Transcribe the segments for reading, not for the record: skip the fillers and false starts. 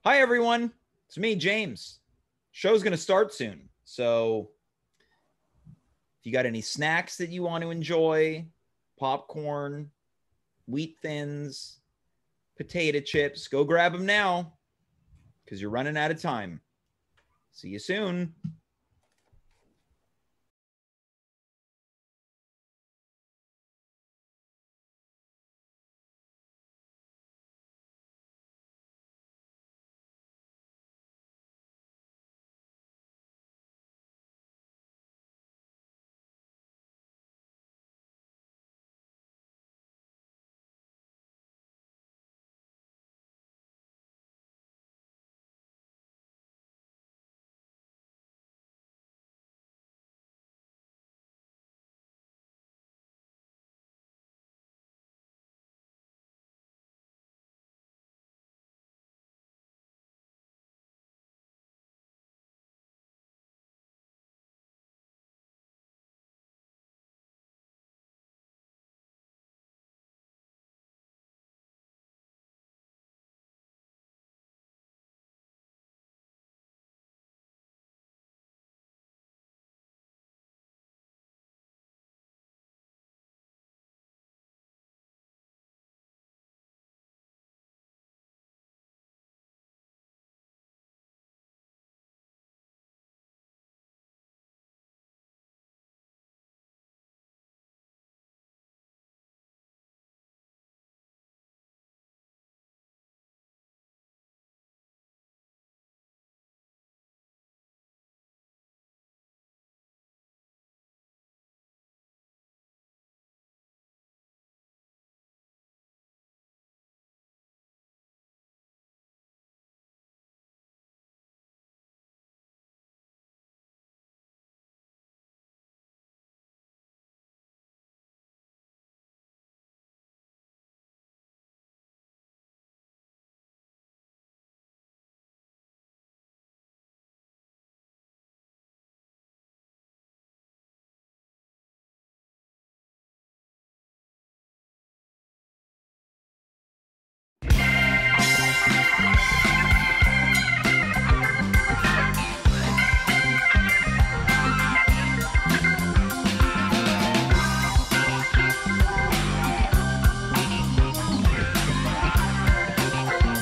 Hi, everyone. It's me, James. Show's going to start soon. So if you got any snacks that you want to enjoy, popcorn, wheat thins, potato chips, go grab them now because you're running out of time. See you soon.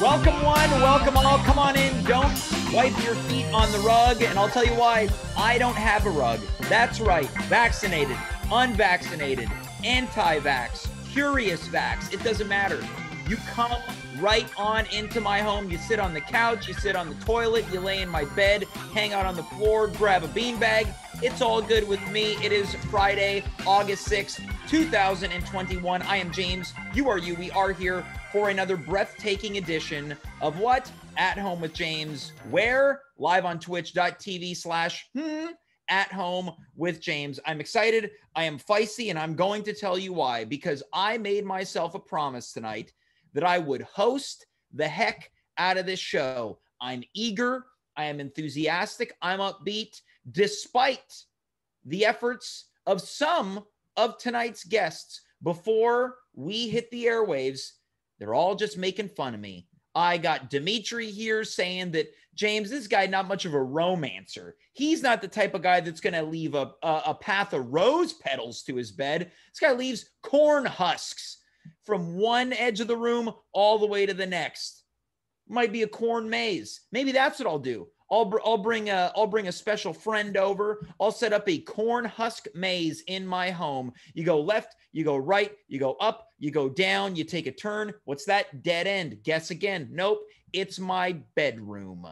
Welcome one, welcome all. Come on in. Don't wipe your feet on the rug. And I'll tell you why. I don't have a rug. That's right. Vaccinated, unvaccinated, anti-vax, curious vax. It doesn't matter. You come right on into my home. You sit on the couch. You sit on the toilet. You lay in my bed. Hang out on the floor. Grab a beanbag. It's all good with me. It is Friday, August 6th, 2021. I am James. You are you. We are here for another breathtaking edition of what? At Home with James. Where? Live on twitch.tv/ At Home with James. I'm excited. I am feisty, and I'm going to tell you why. Because I made myself a promise tonight that I would host the heck out of this show. I'm eager. I am enthusiastic. I'm upbeat, despite the efforts of some of tonight's guests. Before we hit the airwaves, they're all just making fun of me. I got Dimitri here saying that, James, this guy not much of a romancer. He's not the type of guy that's going to leave a path of rose petals to his bed. This guy leaves corn husks from one edge of the room all the way to the next. Might be a corn maze. Maybe that's what I'll do. I'll bring a special friend over. I'll set up a corn husk maze in my home. You go left, you go right, you go up, you go down, you take a turn. What's that? Dead end. Guess again. Nope. It's my bedroom.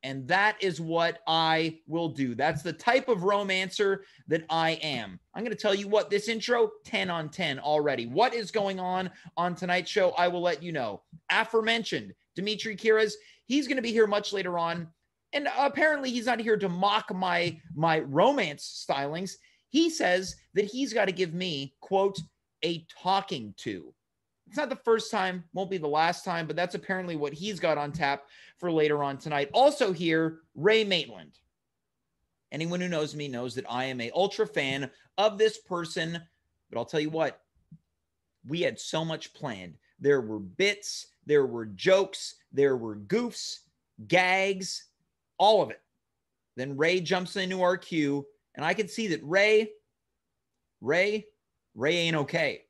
And that is what I will do. That's the type of romancer that I am. I'm going to tell you what, this intro, 10 on 10 already. What is going on tonight's show? I will let you know. Aforementioned Dimitri Kiras, he's going to be here much later on. And apparently he's not here to mock my romance stylings. He says that he's got to give me, quote, a talking to. It's not the first time, won't be the last time, but that's apparently what he's got on tap for later on tonight. Also here, Rae Maitland. Anyone who knows me knows that I am a ultra fan of this person, but I'll tell you what, we had so much planned. There were bits, there were jokes, there were goofs. gags, all of it. Then Rae jumps into our queue, and I can see that Rae ain't okay.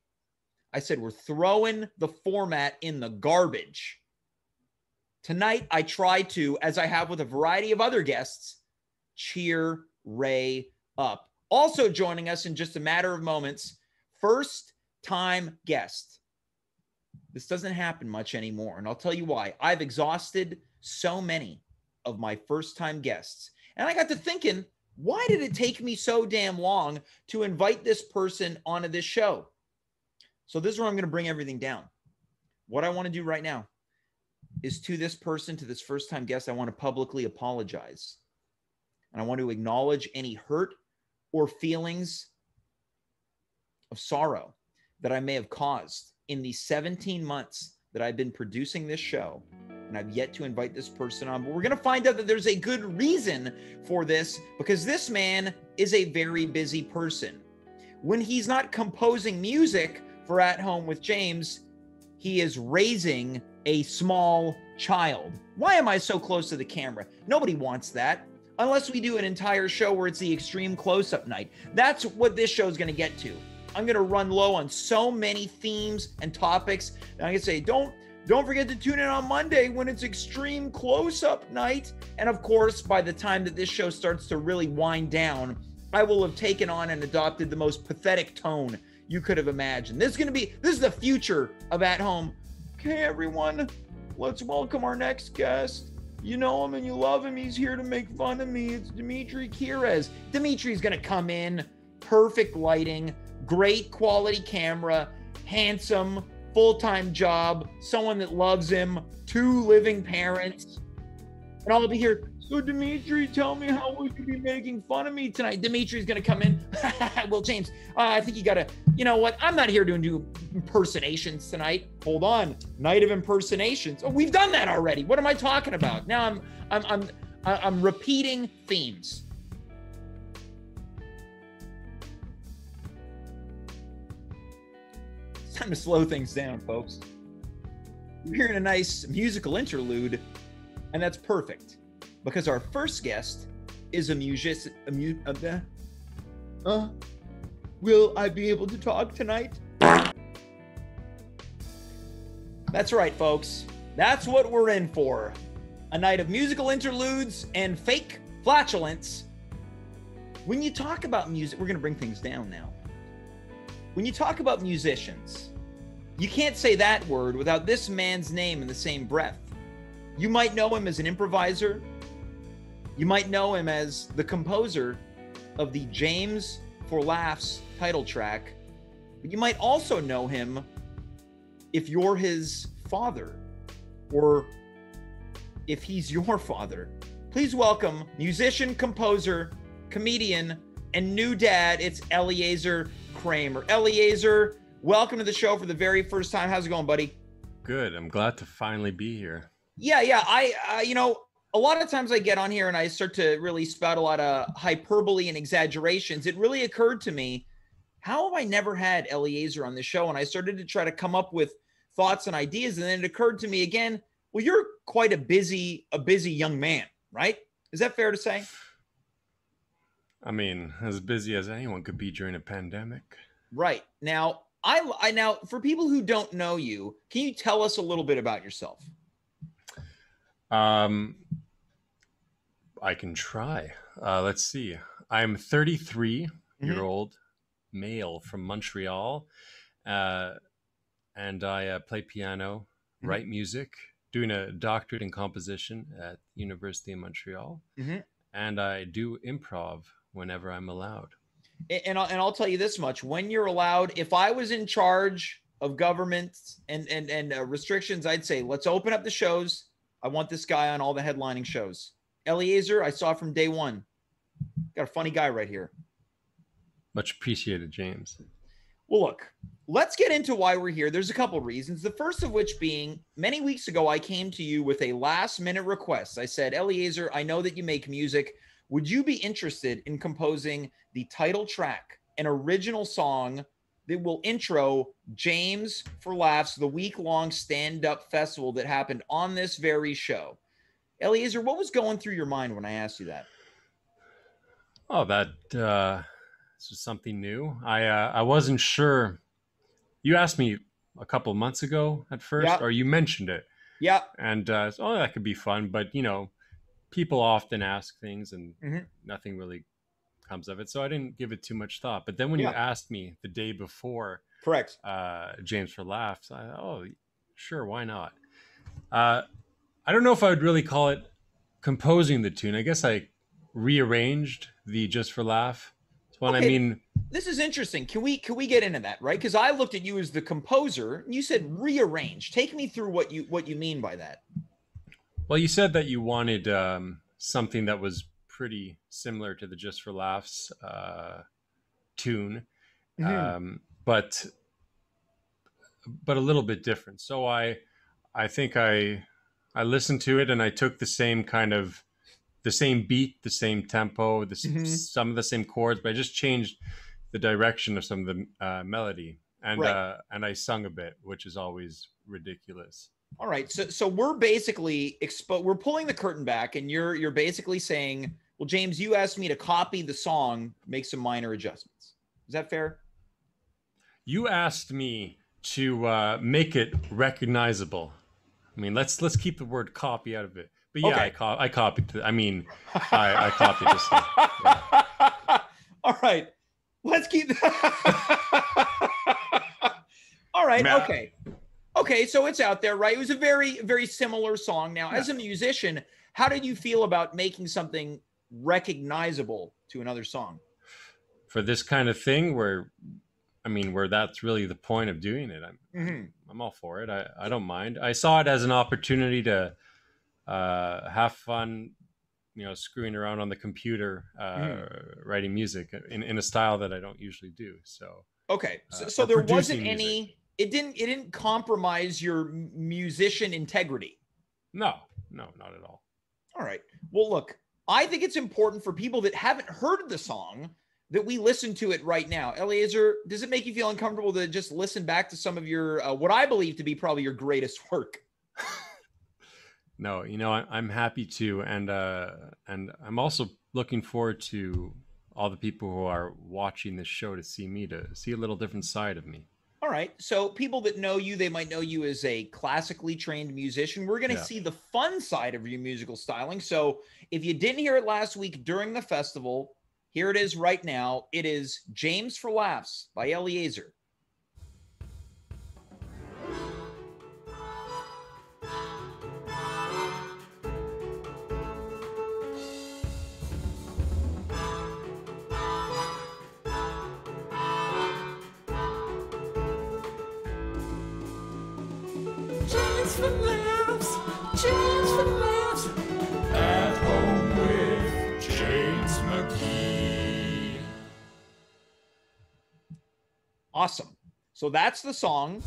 I said, we're throwing the format in the garbage. Tonight, I try to, as I have with a variety of other guests, cheer Rae up. Also joining us in just a matter of moments, first-time guest. This doesn't happen much anymore, and I'll tell you why. I've exhausted so many of my first-time guests, and I got to thinking, why did it take me so damn long to invite this person onto this show? So this is where I'm going to bring everything down. What I want to do right now is to this person, to this first-time guest, I want to publicly apologize. And I want to acknowledge any hurt or feelings of sorrow that I may have caused in the 17 months that I've been producing this show. And I've yet to invite this person on. But we're going to find out that there's a good reason for this, because this man is a very busy person. When he's not composing music for At Home with James, he is raising a small child. Why am I so close to the camera? Nobody wants that. Unless we do an entire show where it's the extreme close-up night. That's what this show is going to get to. I'm going to run low on so many themes and topics. And I'm going to say, don't forget to tune in on Monday when it's extreme close-up night. And of course, by the time that this show starts to really wind down, I will have taken on and adopted the most pathetic tone you could have imagined. This is the future of At Home. Okay, everyone, let's welcome our next guest. You know him and you love him. He's here to make fun of me. It's Dimitri Kires. Dimitri's going to come in, perfect lighting, great quality camera, handsome, full-time job, someone that loves him, 2 living parents. And I'll be here. So Dimitri, tell me, how would you be making fun of me tonight? Dimitri's going to come in. Well, James, I think you got to, you know what? I'm not here to do impersonations tonight. Hold on. Night of impersonations. Oh, we've done that already. What am I talking about? Now I'm repeating themes. It's time to slow things down, folks. We're hearing a nice musical interlude, and that's perfect. Because our first guest is a musician. Will I be able to talk tonight? That's right, folks. That's what we're in for. A night of musical interludes and fake flatulence. When you talk about music, we're going to bring things down now. When you talk about musicians, you can't say that word without this man's name in the same breath. You might know him as an improviser. You might know him as the composer of the James for Laughs title track, but you might also know him if you're his father, or if he's your father. Please welcome musician, composer, comedian, and new dad. It's Eliazer Kramer. Eliazer, welcome to the show for the very first time. How's it going, buddy? Good. I'm glad to finally be here. Yeah. A lot of times I get on here and I start to really spout a lot of hyperbole and exaggerations. It really occurred to me, how have I never had Eliazer on the show? And I started to try to come up with thoughts and ideas. And then it occurred to me again, well, you're quite a busy young man, right? Is that fair to say? I mean, as busy as anyone could be during a pandemic. Right. Now, now for people who don't know you, can you tell us a little bit about yourself? I can try. Let's see. I'm 33-year-old male from Montreal, and I play piano, write music, doing a doctorate in composition at the University of Montreal, and I do improv whenever I'm allowed. And I'll tell you this much: when you're allowed, if I was in charge of government and restrictions, I'd say, let's open up the shows. I want this guy on all the headlining shows. Eliazer, I saw from day one. Got a funny guy right here. Much appreciated, James. Well, look, let's get into why we're here. There's a couple reasons. The first of which being, many weeks ago, I came to you with a last-minute request. I said, Eliazer, I know that you make music. Would you be interested in composing the title track, an original song that will intro James for Laughs, the week-long stand-up festival that happened on this very show? Eliazer, what was going through your mind when I asked you that? Oh, that this was something new. I wasn't sure. You asked me a couple of months ago at first, Yeah. or you mentioned it, Yeah. and oh, that could be fun. But people often ask things, and Hmm. nothing really comes of it. So I didn't give it too much thought. But then when you Yeah. asked me the day before Correct. James for Laughs, oh, sure, why not? Uh, I don't know if I would really call it composing the tune. I guess I rearranged the Just for Laugh one. I Okay. mean, This is interesting. Can we get into that, right? Because I looked at you as the composer, and you said rearrange. Take me through what you mean by that. well, you said that you wanted something that was pretty similar to the Just for Laughs tune, Hmm. but a little bit different. So I think I listened to it and I took the same kind of the same beat, the same tempo, Hmm. some of the same chords, but I just changed the direction of some of the melody, Right. And I sung a bit, which is always ridiculous. All right. So we're basically we're pulling the curtain back, and you're basically saying, well, James, you asked me to copy the song, make some minor adjustments. Is that fair? You asked me to make it recognizable. I mean, let's keep the word copy out of it. But yeah, Okay. I copied. I mean, I copied this thing. Yeah. All right. Let's keep. All right. Ma- Okay. Okay. So it's out there, right? It was a very, very similar song. Now, yeah. as a musician, how did you feel about making something recognizable to another song? For this kind of thing, where that's really the point of doing it, Hmm. I'm all for it. I don't mind. I saw it as an opportunity to have fun, screwing around on the computer, Hmm. writing music in a style that I don't usually do. So, Okay. So or there wasn't producing music. any. It didn't compromise your musician integrity. No, not at all. All right. Well, look, I think it's important for people that haven't heard the song that we listen to it right now. Eliazer, does it make you feel uncomfortable to just listen back to some of your, what I believe to be probably your greatest work? No, I'm happy to, and I'm also looking forward to all the people who are watching this show to see a little different side of me. All right. So people that know you, they might know you as a classically trained musician. We're going to Yeah. see the fun side of your musical styling. So if you didn't hear it last week during the festival, here it is right now. It is James for Laughs by Eliazer. James for laughs, James for laughs. At home with James McGee. Awesome. So that's the song.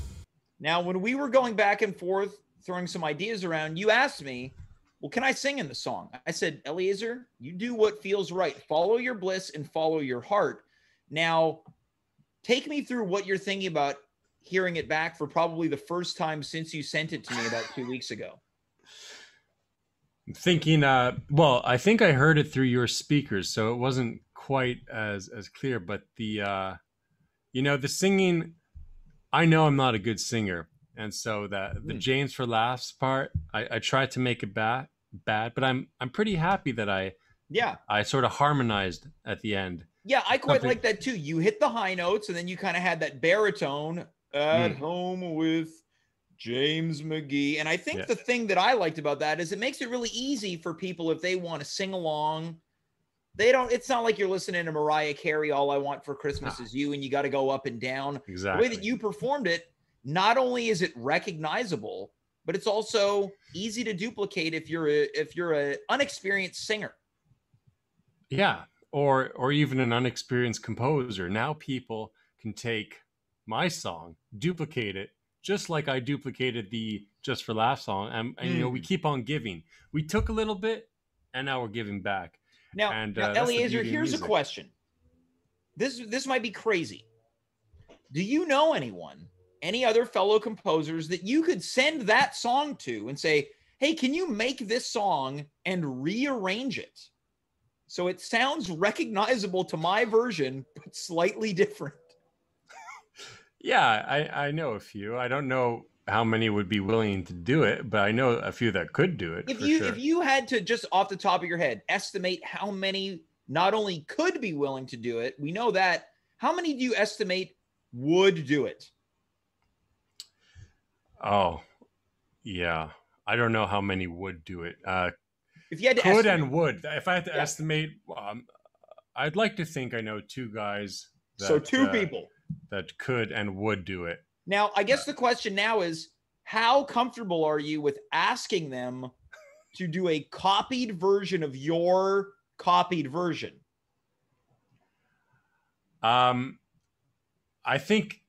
Now, when we were going back and forth, throwing some ideas around, you asked me, well, can I sing in the song? I said, Eliazer, you do what feels right. Follow your bliss and follow your heart. Now, take me through what you're thinking about hearing it back for probably the first time since you sent it to me about 2 weeks ago. I'm thinking, well, I think I heard it through your speakers, so it wasn't quite as clear. But the singing, I know I'm not a good singer, and so the James for Laughs part, I tried to make it bad, but I'm pretty happy that I sort of harmonized at the end. Yeah, I quite Something. like that too. You hit the high notes, and then you kind of had that baritone at home with James McGee. And I think the thing that I liked about that is it makes it really easy for people if they want to sing along. It's not like you're listening to Mariah Carey, All I Want for Christmas Is You, and you got to go up and down. Exactly. The way that you performed it, not only is it recognizable, but it's also easy to duplicate if you're a unexperienced singer. Yeah, or even an unexperienced composer. Now people can take my song, duplicate it, just like I duplicated the Just for Laugh song, and we keep on giving. We took a little bit, and now we're giving back. Now, And Eliazer, here's a question. This might be crazy. Do you know anyone, any other fellow composers that you could send that song to and say, hey, can you make this song and rearrange it so it sounds recognizable to my version, but slightly different? Yeah, I know a few. I don't know how many would be willing to do it, but I know a few that could do it for sure. If you had to, just off the top of your head, estimate how many not only could be willing to do it, we know that, how many do you estimate would do it? Oh, yeah. I don't know how many would do it. If you had to Could estimate. and would. If I had to estimate, I'd like to think I know two guys that, So two people that could and would do it. Now, I guess the question now is, how comfortable are you with asking them to do a copied version of your copied version? I think,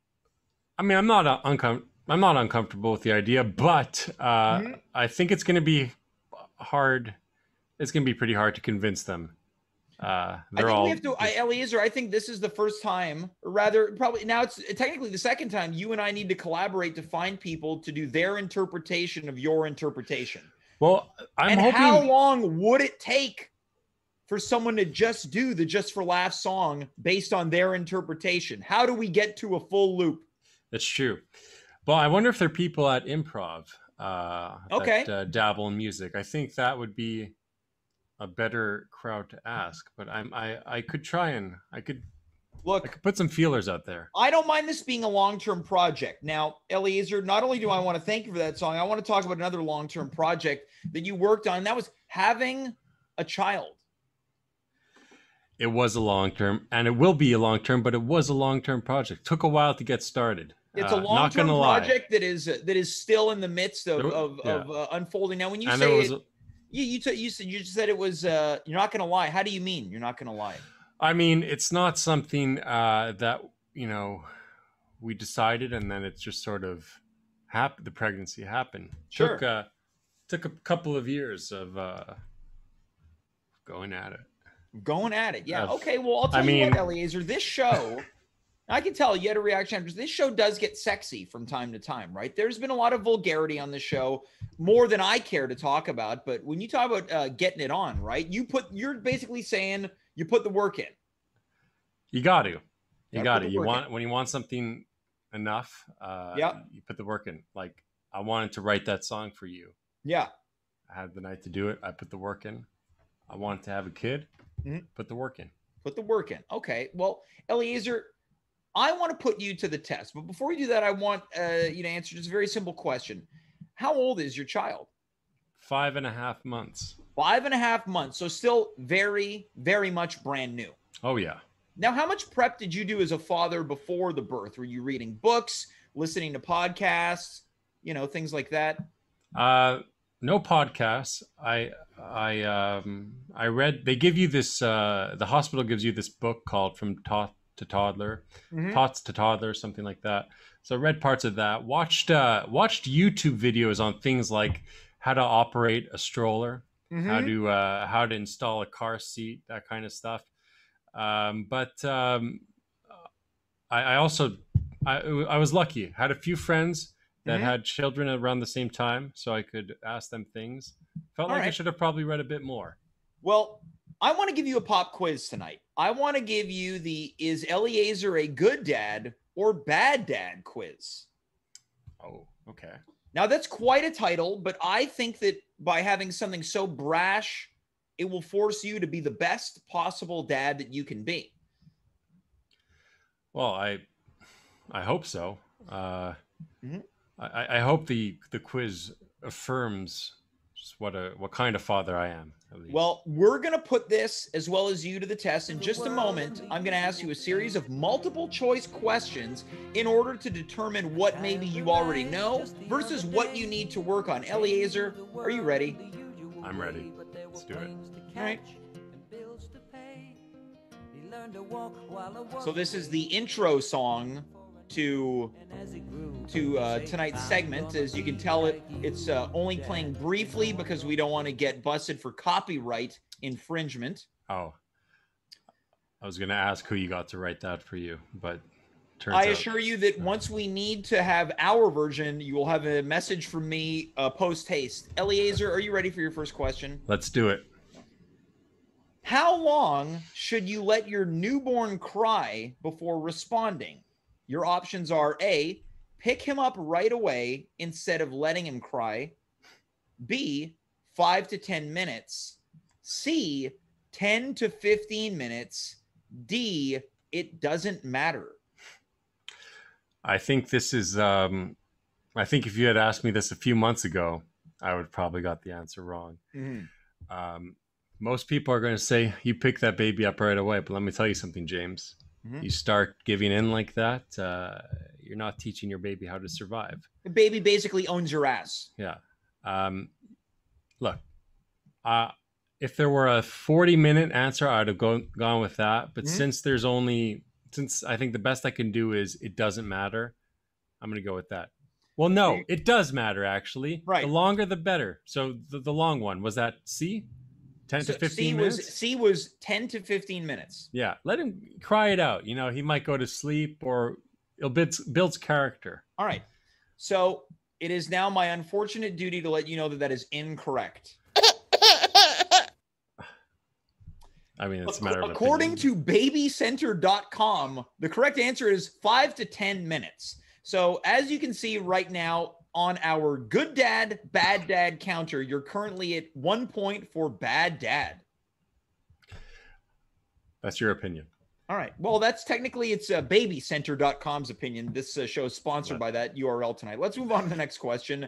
I mean, I'm not uncomfortable with the idea, but I think it's going to be hard. It's going to be pretty hard to convince them. Eliezer, I think this is the first time, or rather, probably now it's technically the second time you and I need to collaborate to find people to do their interpretation of your interpretation. Well, I'm hoping. How long would it take for someone to just do the Just for Laughs song based on their interpretation? How do we get to a full loop? That's true. Well, I wonder if there are people at improv that dabble in music. I think that would be a better crowd to ask, but I could try and I could put some feelers out there. I don't mind this being a long-term project. Now, Eliezer, not only do I want to thank you for that song, I want to talk about another long-term project that you worked on. And that was having a child. It was a long-term, and it will be a long-term, but it was a long-term project. Took a while to get started. It's a long-term project that is still in the midst of unfolding. Now, when you say you said it was you're not going to lie. How do you mean you're not going to lie? I mean, it's not something that we decided, and then it's just sort of happened. The pregnancy happened. Sure. Took a couple of years of going at it. Going at it, yeah. Okay, well, I'll tell you what, Eliezer, this show, I can tell you had a reaction after this show does get sexy from time to time, right? There's been a lot of vulgarity on the show, more than I care to talk about. But when you talk about getting it on, right? You're basically saying you put the work in. You got to. When you want something enough, you put the work in. Like, I wanted to write that song for you. Yeah. I had the night to do it. I put the work in. I wanted to have a kid. Put the work in. Put the work in. Okay. Well, Eliezer, I want to put you to the test. But before we do that, I want you to answer just a very simple question. How old is your child? 5.5 months. 5.5 months. So still very, very much brand new. Oh, yeah. Now, how much prep did you do as a father before the birth? Were you reading books, listening to podcasts, things like that? No podcasts. I read, they give you this, the hospital gives you this book called From Tot to Toddler, Tots to Toddler, something like that. So I read parts of that, watched YouTube videos on things like how to operate a stroller, how to install a car seat, that kind of stuff. But I was lucky. Had a few friends that had children around the same time, so I could ask them things. Felt like I should have probably read a bit more. Well, I want to give you a pop quiz tonight. I want to give you the Is Eliezer a Good Dad or Bad Dad quiz. Oh, okay. Now, that's quite a title, but I think that by having something so brash, it will force you to be the best possible dad that you can be. Well, I hope so. I hope the quiz affirms just what kind of father I am. At least. Well, we're going to put this as well as you to the test in just a moment. I'm going to ask you a series of multiple choice questions in order to determine what maybe you already know versus what you need to work on. Eliezer, are you ready? I'm ready. Let's do it. All right. So this is the intro song to tonight's segment. As you can tell, it's only playing briefly because we don't want to get busted for copyright infringement. Oh, I was going to ask who you got to write that for you, but turns I out. assure you that once we need to have our version, you will have a message from me post haste. Eliazer, are you ready for your first question? Let's do it. How long should you let your newborn cry before responding? Your options are A, pick him up right away instead of letting him cry. B, 5 to 10 minutes. C, 10 to 15 minutes. D, it doesn't matter. I think this is, I think if you had asked me this a few months ago, I would probably got the answer wrong. Most people are going to say, you pick that baby up right away. But let me tell you something, James. You start giving in like that, you're not teaching your baby how to survive. The baby basically owns your ass. Yeah. Look, if there were a 40-minute answer, I'd have gone with that. But since I think the best I can do is it doesn't matter, I'm going to go with that. Well, no, it does matter, actually. Right. The longer, the better. So the long one, was that C? 10 to 15 minutes? C was 10 to 15 minutes. Yeah, let him cry it out. You know, he might go to sleep or it builds character. All right. So it is now my unfortunate duty to let you know that that is incorrect. I mean, it's a matter of According to babycenter.com, the correct answer is 5 to 10 minutes. So as you can see right now on our good dad, bad dad counter, you're currently at 1 point for bad dad. That's your opinion. All right. Well, that's technically it's babycenter.com's opinion. This show is sponsored by that URL tonight. Let's move on to the next question.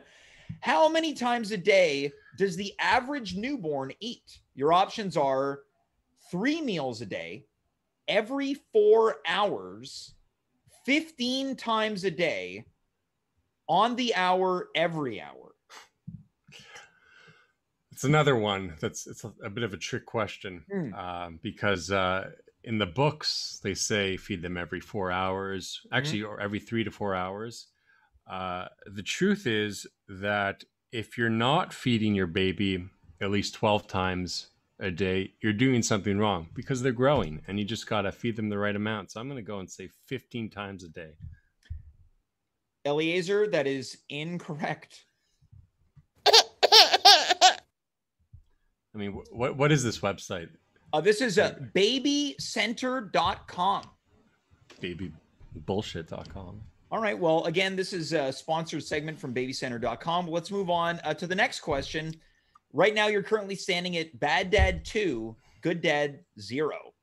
How many times a day does the average newborn eat? Your options are 3 meals a day, every 4 hours, 15 times a day, on the hour, every hour. It's another one it's a bit of a trick question because in the books they say feed them every 4 hours, actually, or every 3 to 4 hours. The truth is that if you're not feeding your baby at least 12 times a day, you're doing something wrong because they're growing and you just got to feed them the right amount. So I'm going to go and say 15 times a day. Eliazer, that is incorrect. I mean, what is this website? This is babycenter.com. Babybullshit.com. All right. Well, again, this is a sponsored segment from babycenter.com. Let's move on to the next question. Right now, you're currently standing at bad dad 2, good dad 0.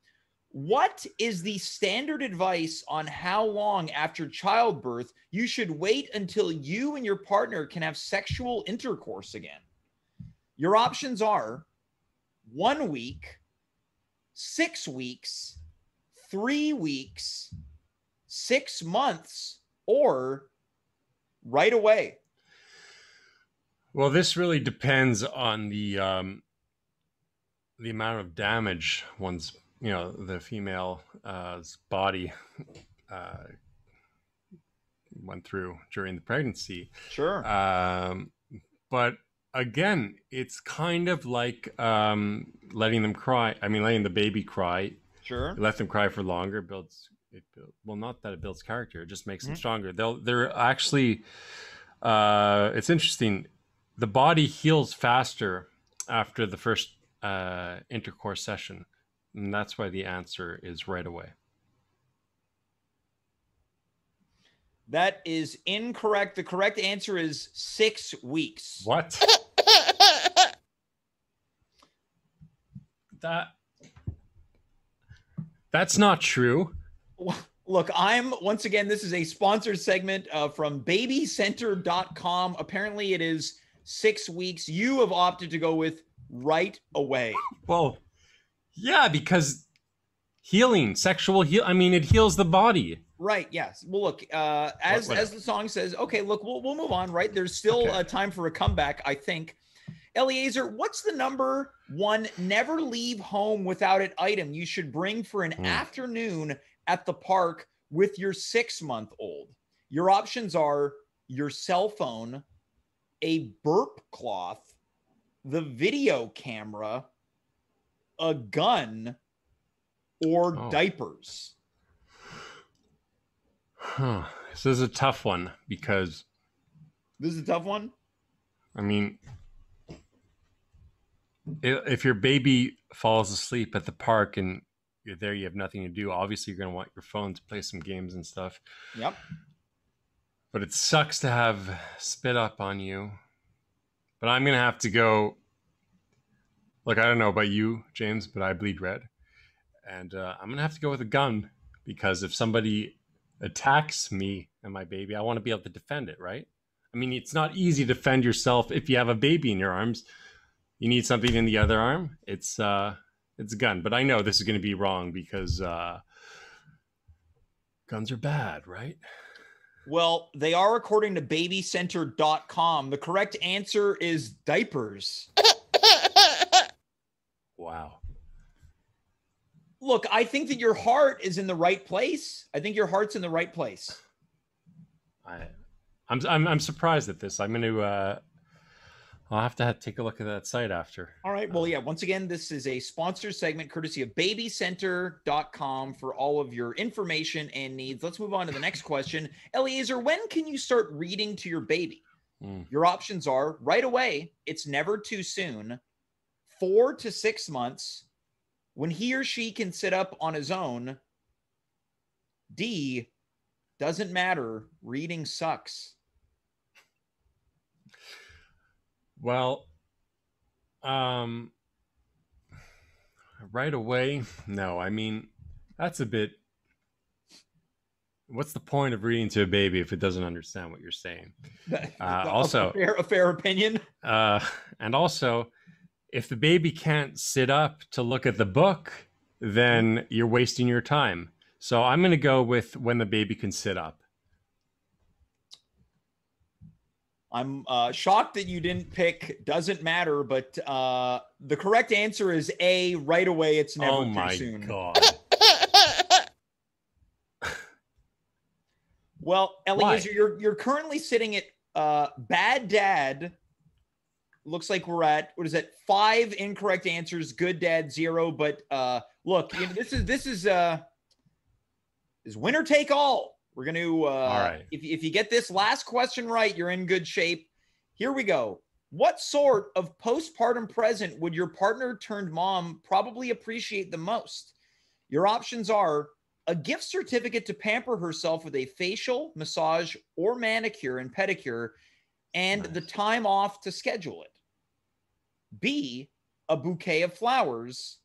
What is the standard advice on how long after childbirth you should wait until you and your partner can have sexual intercourse again? Your options are 1 week, 6 weeks, 3 weeks, 6 months, or right away. Well, this really depends on the amount of damage one's, the female's body went through during the pregnancy. Sure. But again, it's kind of like letting them cry. I mean, letting the baby cry. Sure. Let them cry for longer well, not that it builds character. It just makes them stronger. They're actually, it's interesting. The body heals faster after the first intercourse session. And that's why the answer is right away. That is incorrect. The correct answer is 6 weeks. What? That's not true. Look, once again, this is a sponsored segment from babycenter.com. Apparently it is 6 weeks. You have opted to go with right away. Well, yeah, because sexual heal. I mean, it heals the body. Right. Yes. Well, look, as the song says, okay, look, we'll move on, right? There's still time for a comeback, I think. Eliazer, what's the number one never leave home without it item you should bring for an afternoon at the park with your 6-month-old? Your options are your cell phone, a burp cloth, the video camera, a gun, or diapers. Huh. This is a tough one because, This is a tough one. I mean, if your baby falls asleep at the park and you're there, you have nothing to do, obviously you're going to want your phone to play some games and stuff. Yep. But it sucks to have spit up on you. But I'm going to have to go. Look, I don't know about you, James, but I bleed red. And I'm going to have to go with a gun because if somebody attacks me and my baby, I want to be able to defend it, right? I mean, it's not easy to defend yourself if you have a baby in your arms. You need something in the other arm. It's a gun. But I know this is going to be wrong because guns are bad, right? Well, they are according to babycenter.com. The correct answer is diapers. Wow. Look, I think that your heart is in the right place. I think your heart's in the right place. I'm surprised at this. I'm going to I'll have to take a look at that site after. All right. Well, yeah, once again, this is a sponsored segment courtesy of babycenter.com for all of your information and needs. Let's move on to the next question. Eliazer, when can you start reading to your baby? Your options are right away, it's never too soon, 4 to 6 months, when he or she can sit up on his own, D, doesn't matter, reading sucks. Well, right away, no. I mean, that's a bit. What's the point of reading to a baby if it doesn't understand what you're saying? Also, a fair opinion. And also, if the baby can't sit up to look at the book, then you're wasting your time. So I'm going to go with when the baby can sit up. I'm shocked that you didn't pick doesn't matter, but the correct answer is A, right away, it's never too soon. Oh my God. Well, Eliazer, you're currently sitting at bad dad. Looks like we're at, what is it, 5 incorrect answers, good dad 0. But look, you know, this is winner take all. We're going to, all right. If you get this last question right, you're in good shape. Here we go. What sort of postpartum present would your partner turned mom probably appreciate the most? Your options are a gift certificate to pamper herself with a facial, massage, or manicure and pedicure, and the time off to schedule it. B, a bouquet of flowers.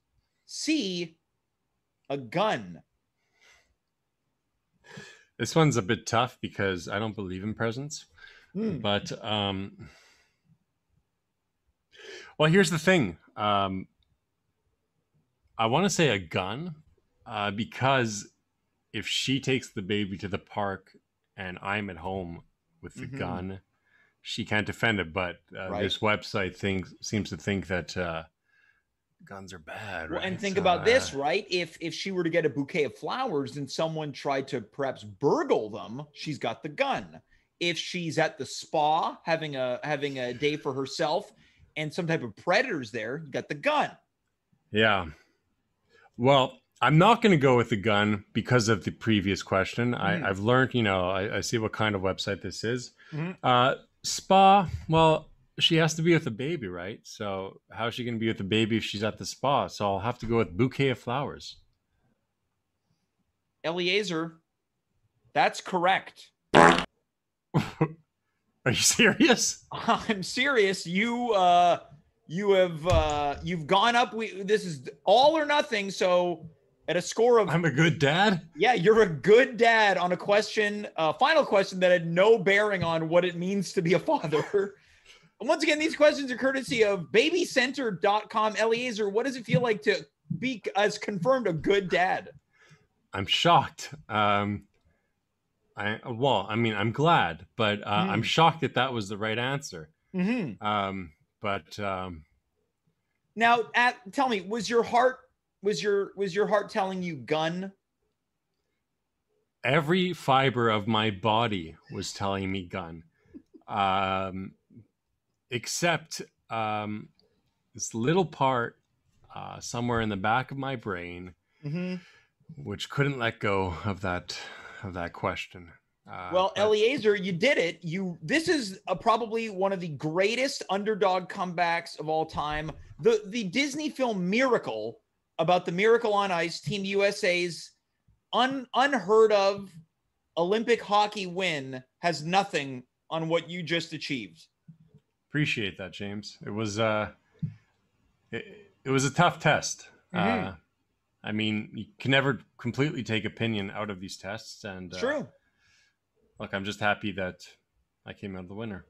C, a gun. This one's a bit tough because I don't believe in presents. But, well, here's the thing. I want to say a gun because if she takes the baby to the park and I'm at home with the gun, she can't defend it. But this website seems to think that guns are bad. Well, right? and think about this, right? If she were to get a bouquet of flowers and someone tried to perhaps burgle them, she's got the gun. If she's at the spa having a day for herself and some type of predator's there, you got the gun. Yeah. Well, I'm not going to go with the gun because of the previous question. I've learned, I see what kind of website this is. Spa, well, she has to be with the baby, right? So how is she going to be with the baby if she's at the spa? So I'll have to go with bouquet of flowers. Eliazer, that's correct. Are you serious? I'm serious. You've gone up. This is all or nothing. So at a score of, I'm a good dad. Yeah, you're a good dad on a question, final question that had no bearing on what it means to be a father. And once again, these questions are courtesy of babycenter.com. Eliazer, what does it feel like to be, as confirmed, a good dad? I'm shocked. I'm glad, but I'm shocked that was the right answer. Now, tell me, was your heart telling you gun? Every fiber of my body was telling me gun. Except this little part somewhere in the back of my brain, which couldn't let go of that of that question. Well, But Eliazer, you did it. This is probably one of the greatest underdog comebacks of all time. The Disney film Miracle, about the Miracle on Ice, Team USA's unheard of Olympic hockey win, has nothing on what you just achieved. appreciate that, James. It was it was a tough test. Mhm. I mean, you can never completely take opinion out of these tests, and True. look, I'm just happy that I came out the winner.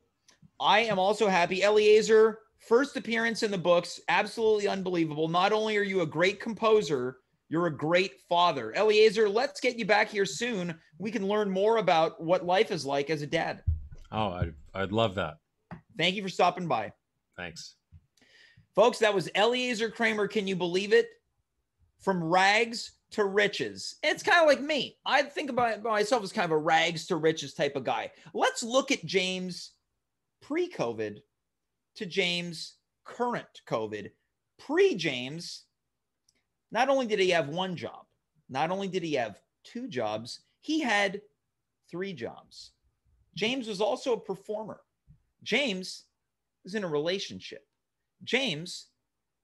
I am also happy. Eliazer, first appearance in the books, absolutely unbelievable. Not only are you a great composer, you're a great father. Eliazer, let's get you back here soon. We can learn more about what life is like as a dad. Oh, I'd love that. Thank you for stopping by. Thanks. Folks, that was Eliazer Kramer. Can you believe it? From rags to riches. It's kind of like me. I think about myself as kind of a rags to riches type of guy. Let's look at James pre-COVID to James current COVID. Pre-James, not only did he have one job, not only did he have two jobs, he had three jobs. James was also a performer. James was in a relationship. James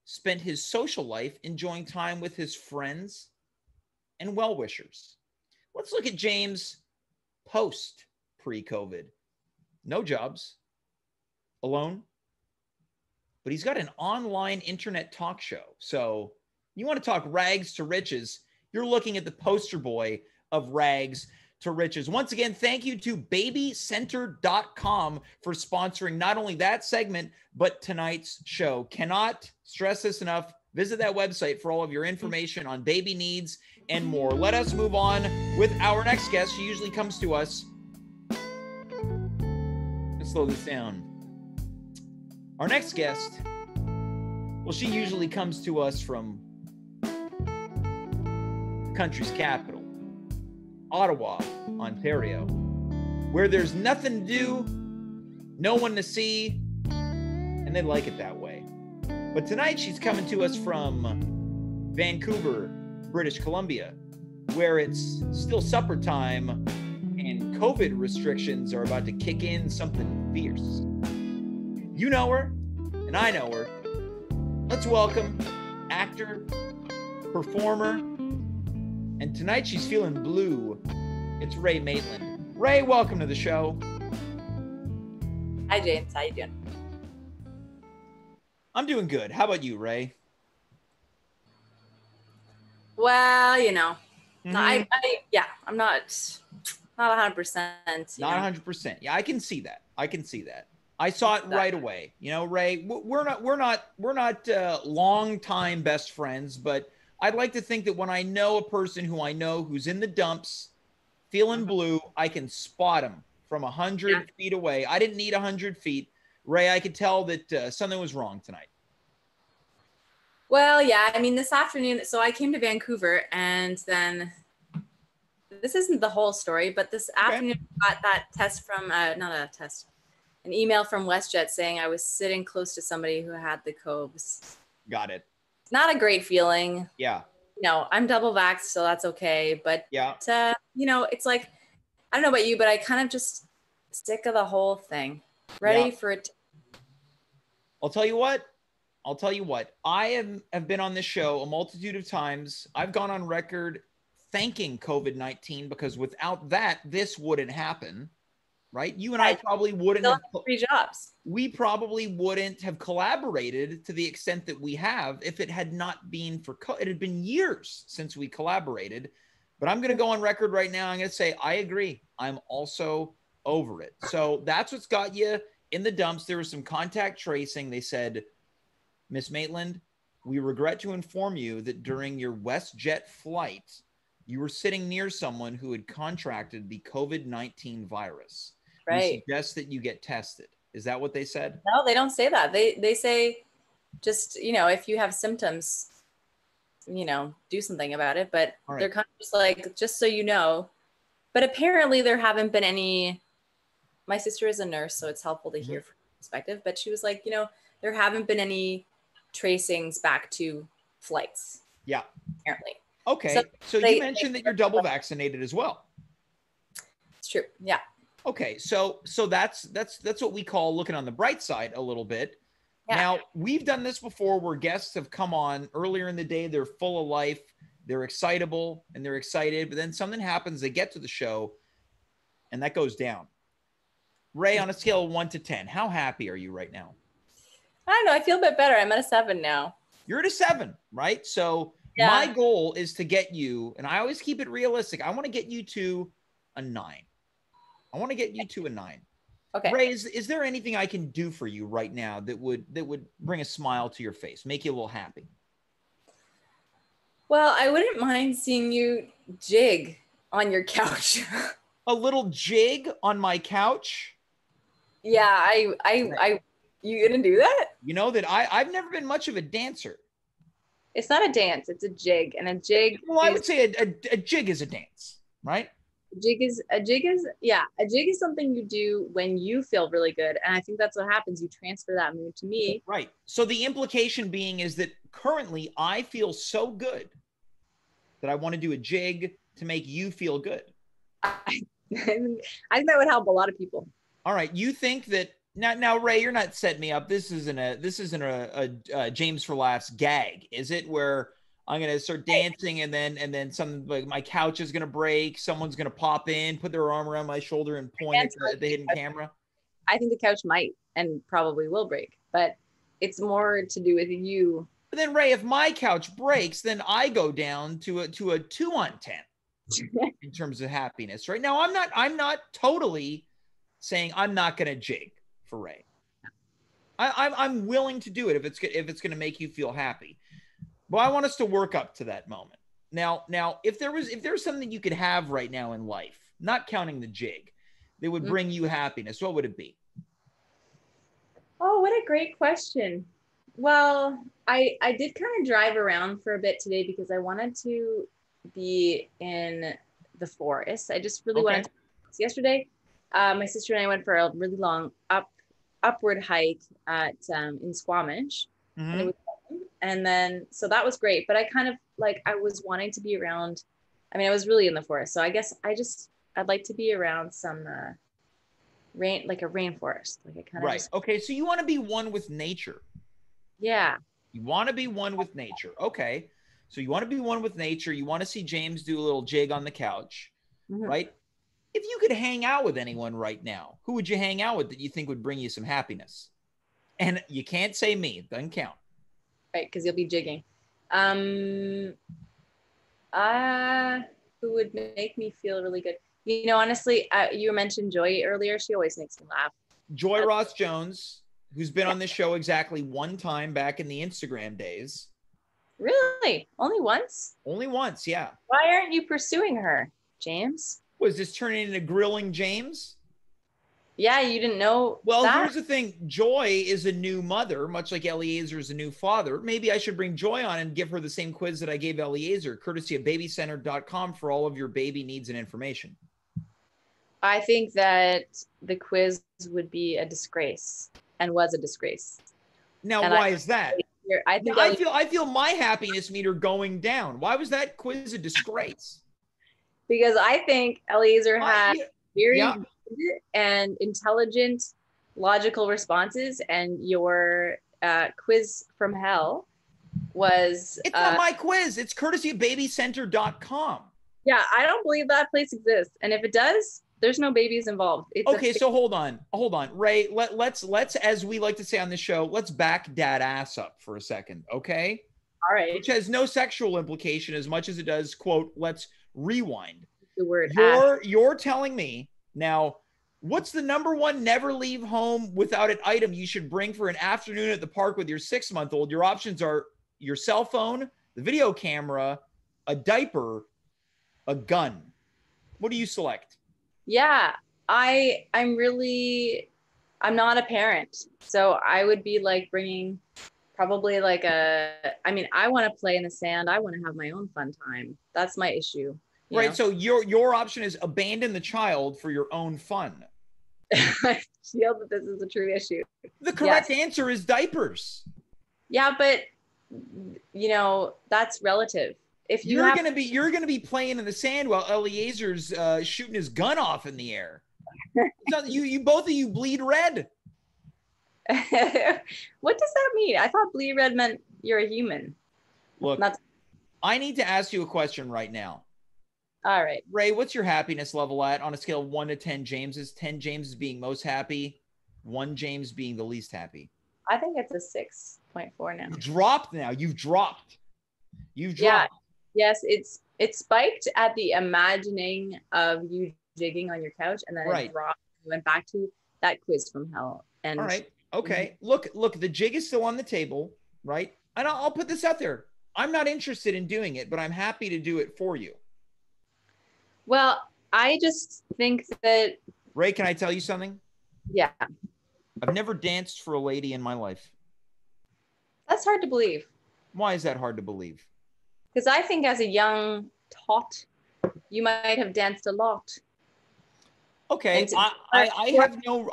spent his social life enjoying time with his friends and well-wishers. Let's look at James post pre-COVID. No jobs, alone, but he's got an online internet talk show. So you want to talk rags to riches, you're looking at the poster boy of rags to riches. Once again, thank you to babycenter.com for sponsoring not only that segment, but tonight's show. Cannot stress this enough. Visit that website for all of your information on baby needs and more. Let us move on with our next guest. She usually comes to us. Let's slow this down. Our next guest, well, she usually comes to us from the country's capital, Ottawa, Ontario, where there's nothing to do, no one to see, and they like it that way. But tonight she's coming to us from Vancouver, British Columbia, where it's still supper time and COVID restrictions are about to kick in something fierce. You know her, and I know her. Let's welcome actor, performer, and tonight she's feeling blue. It's Rae Maitland. Rae, welcome to the show. Hi, James. How you doing? I'm doing good. How about you, Rae? Well, you know, Mhm. I'm not 100%. Not 100%. Yeah, I can see that. I saw it right away. You know, Rae, we're not long-time best friends, but I'd like to think that when I know a person who I know who's in the dumps, feeling blue, I can spot him from 100 feet away. I didn't need 100 feet. Rae, I could tell that something was wrong tonight. Well, yeah, I mean, this afternoon, so I came to Vancouver, and then this isn't the whole story, but this afternoon I got that test from, an email from WestJet saying I was sitting close to somebody who had the COVs. Got it. It's not a great feeling. Yeah. No, I'm double vaxxed, so that's okay. But, Yeah. you know, it's like, I don't know about you, but I kind of just sick of the whole thing. Ready for it. I'll tell you what. I have been on this show a multitude of times. I've gone on record thanking COVID-19 because without that, this wouldn't happen. Right? You and I probably wouldn't have 3 jobs. We probably wouldn't have collaborated to the extent that we have if it had not been for it had been years since we collaborated. But I'm going to go on record right now. I'm going to say I agree. I'm also over it. So that's what's got you in the dumps. There was some contact tracing. They said, Miss Maitland, we regret to inform you that during your WestJet flight, you were sitting near someone who had contracted the COVID-19 virus. Right. We suggest that you get tested. Is that what they said? No, they don't say that. They say just, you know, if you have symptoms, you know, do something about it. But they're kind of just like, just so you know. But apparently there haven't been any, my sister is a nurse, so it's helpful to hear from her perspective. But she was like, you know, there haven't been any tracings back to flights. Yeah. Apparently. Okay. So you mentioned that you're double vaccinated as well. It's true. Yeah. Okay, so that's what we call looking on the bright side a little bit. Yeah. Now, we've done this before where guests have come on earlier in the day. They're full of life. They're excitable and they're excited. But then something happens. They get to the show and that goes down. Rae, on a scale of 1 to 10, how happy are you right now? I don't know. I feel a bit better. I'm at a 7 now. You're at a 7, right? So my goal is to get you, and I always keep it realistic. I want to get you to a 9. I want to get you to a 9. Okay. Rae, is there anything I can do for you right now that would bring a smile to your face, make you a little happy? Well, I wouldn't mind seeing you jig on your couch. A little jig on my couch? Yeah, you gonna do that? You know that I've never been much of a dancer. It's not a dance, it's a jig. And a jig. Well, I would say a jig is a dance, right? A jig is something you do when you feel really good. And I think that's what happens. You transfer that mood to me. Right. So the implication being is that currently I feel so good that I want to do a jig to make you feel good. I think that would help a lot of people. All right. You think that now, Rae, you're not setting me up. This isn't a James for Laughs gag, is it? Where I'm going to start dancing and then some, like, my couch is going to break. Someone's going to pop in, put their arm around my shoulder and point at the hidden camera. I think the couch might and probably will break, but it's more to do with you. But then, Rae, if my couch breaks, then I go down to a 2 on 10 in terms of happiness. Right now, I'm not totally saying I'm not going to jig for Rae. I'm willing to do it if it's going to make you feel happy. Well, I want us to work up to that moment. Now, if there was something you could have right now in life, not counting the jig, that would bring you happiness, what would it be? Oh, what a great question. Well, I did kind of drive around for a bit today because I wanted to be in the forest. I just really wanted to. Yesterday, my sister and I went for a really long upward hike in Squamish. Mm-hmm. And then, so that was great, but I kind of I was wanting to be around, I mean, I was really in the forest. So I guess I'd like to be around some a rainforest. Right. Okay. So you want to be one with nature. Yeah. You want to be one with nature. Okay. So you want to be one with nature. You want to see James do a little jig on the couch, right? If you could hang out with anyone right now, who would you hang out with that you think would bring you some happiness? And you can't say me. It doesn't count. Right, because you'll be jigging. Who would make me feel really good? You know, honestly, you mentioned Joy earlier. She always makes me laugh. Joy Ross Jones, who's been on this show exactly one time back in the Instagram days. Really? Only once? Only once, yeah. Why aren't you pursuing her, James? Was this turning into grilling James? Yeah, you didn't know. Well, here's the thing. Joy is a new mother, much like Eliazer is a new father. Maybe I should bring Joy on and give her the same quiz that I gave Eliazer, courtesy of babycenter.com for all of your baby needs and information. I think that the quiz would be a disgrace and was a disgrace. Now, and why is that? I feel my happiness meter going down. Why was that quiz a disgrace? Because I think Eliazer had very good and intelligent, logical responses, and your quiz from hell was... It's not my quiz. It's courtesy of babycenter.com. Yeah, I don't believe that place exists. And if it does, there's no babies involved. So hold on. Rae, let's, as we like to say on this show, let's back dad ass up for a second, okay? All right. Which has no sexual implication as much as it does, quote, let's rewind. The word you're telling me now, what's the number one never leave home without an item you should bring for an afternoon at the park with your 6-month-old? Your options are your cell phone, the video camera, a diaper, a gun. What do you select? Yeah, I'm not a parent. So I would be bringing probably I want to play in the sand. I want to have my own fun time. That's my issue. Right. Know? So your option is abandon the child for your own fun. I feel that this is a true issue. The correct answer is diapers. Yeah, but that's relative. if you you're gonna be playing in the sand while Eliazer's shooting his gun off in the air. You both of you bleed red. what does that mean? I thought bleed red meant you're a human. Look, I need to ask you a question right now. All right. Rae, what's your happiness level at on a scale of 1 to 10 Jameses? 10 James being most happy, 1 James being the least happy. I think it's a 6.4 now. You've dropped now. You've dropped. Yeah. Yes, it spiked at the imagining of you jigging on your couch, and then it dropped. We went back to that quiz from hell. And all right. Okay. Look, the jig is still on the table, right? And I'll put this out there. I'm not interested in doing it, but I'm happy to do it for you. Well, I just think that... Rae, can I tell you something? Yeah. I've never danced for a lady in my life. That's hard to believe. Why is that hard to believe? Because I think as a young tot, you might have danced a lot. Okay, I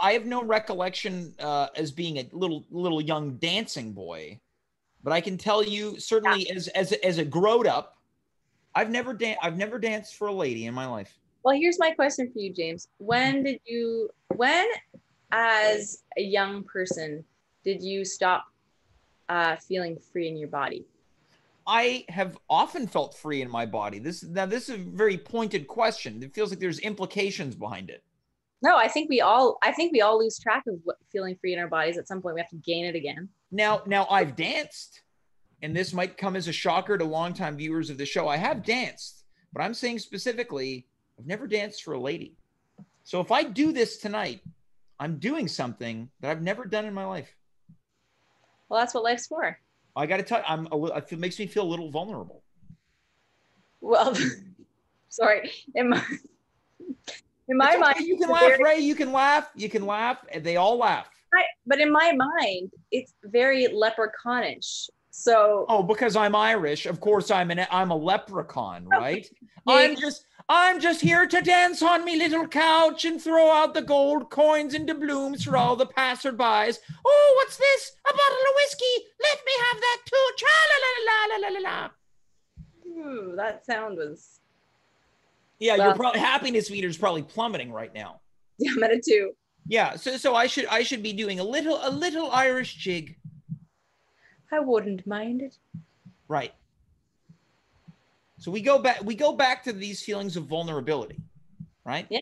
have no recollection as being a little young dancing boy, but I can tell you certainly as a grown up, I've never danced for a lady in my life. Well, here's my question for you, James. When as a young person did you stop feeling free in your body? I have often felt free in my body. This is a very pointed question. It feels like there's implications behind it. No, I think we all lose track of feeling free in our bodies. At some point, we have to gain it again. Now I've danced, and this might come as a shocker to longtime viewers of the show. I have danced, but I'm saying specifically, I've never danced for a lady. So if I do this tonight, I'm doing something that I've never done in my life. Well, that's what life's for. I got to tell you, it makes me feel a little vulnerable. Well, sorry. In my mind, you can laugh, Rae. You can laugh. And they all laugh. But in my mind, it's very leprechaunish. So. Oh, because I'm Irish, of course I'm a leprechaun, right? Yeah. I'm just here to dance on me little couch and throw out the gold coins into blooms for all the passerbys. Oh, what's this? A bottle of whiskey. Let me have that too. Cha-la-la-la-la-la-la. Ooh, that sound was. Yeah, your happiness meter is probably plummeting right now. Yeah, mine too. Yeah, so I should be doing a little Irish jig. I wouldn't mind it. Right. So we go back to these feelings of vulnerability, right? Yeah.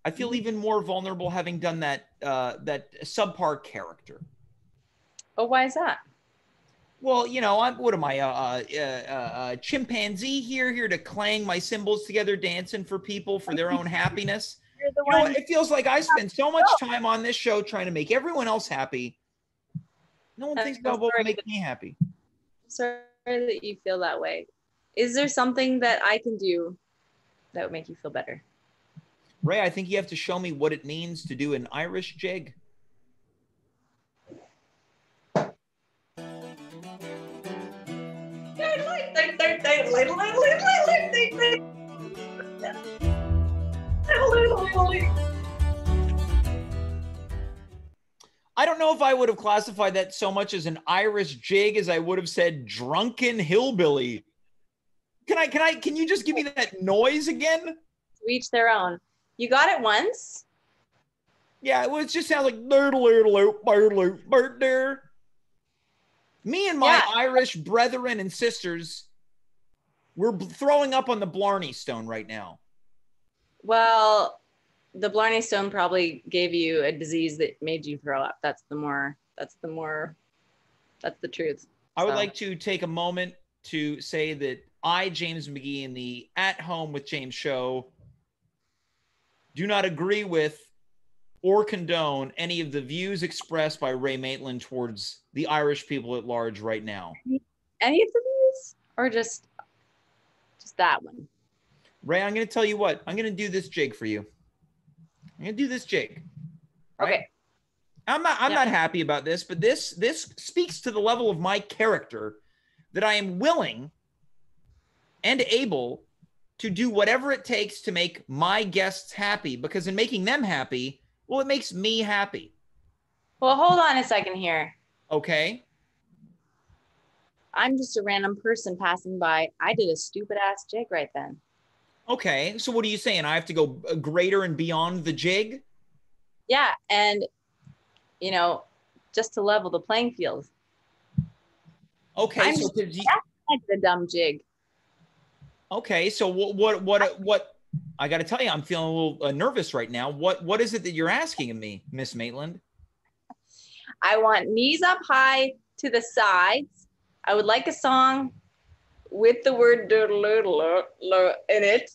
I feel even more vulnerable having done that subpar character. Oh, why is that? Well, what am I, chimpanzee here to clang my cymbals together, dancing for people for their own happiness? It feels like I spend so much time on this show trying to make everyone else happy. No one thinks about what will make me happy. Sorry that you feel that way. Is there something that I can do that would make you feel better? Rae, I think you have to show me what it means to do an Irish jig. I don't know if I would have classified that so much as an Irish jig as I would have said drunken hillbilly. Can you just give me that noise again? To each their own. You got it once. Yeah, well, it just sounds like me and my Irish brethren and sisters, we're throwing up on the Blarney Stone right now. Well, the Blarney Stone probably gave you a disease that made you throw up. That's the truth. I would like to take a moment to say that I, James McGee, in the At Home with James show, do not agree with or condone any of the views expressed by Rae Maitland towards the Irish people at large right now. Any of the views? Or just that one? Rae, I'm going to tell you what. I'm going to do this jig for you. I'm going to do this jig. Right? Okay. I'm not happy about this, but this speaks to the level of my character that I am willing and able to do whatever it takes to make my guests happy, because in making them happy, well, it makes me happy. Well, hold on a second here. Okay. I'm just a random person passing by. I did a stupid ass jig right then. Okay, so what are you saying? I have to go greater and beyond the jig? Yeah, and you know, just to level the playing field. Okay, I did a dumb jig. Okay, so what? I got to tell you, I'm feeling a little nervous right now. What is it that you're asking of me, Miss Maitland? I want knees up high to the sides. I would like a song with the word in it.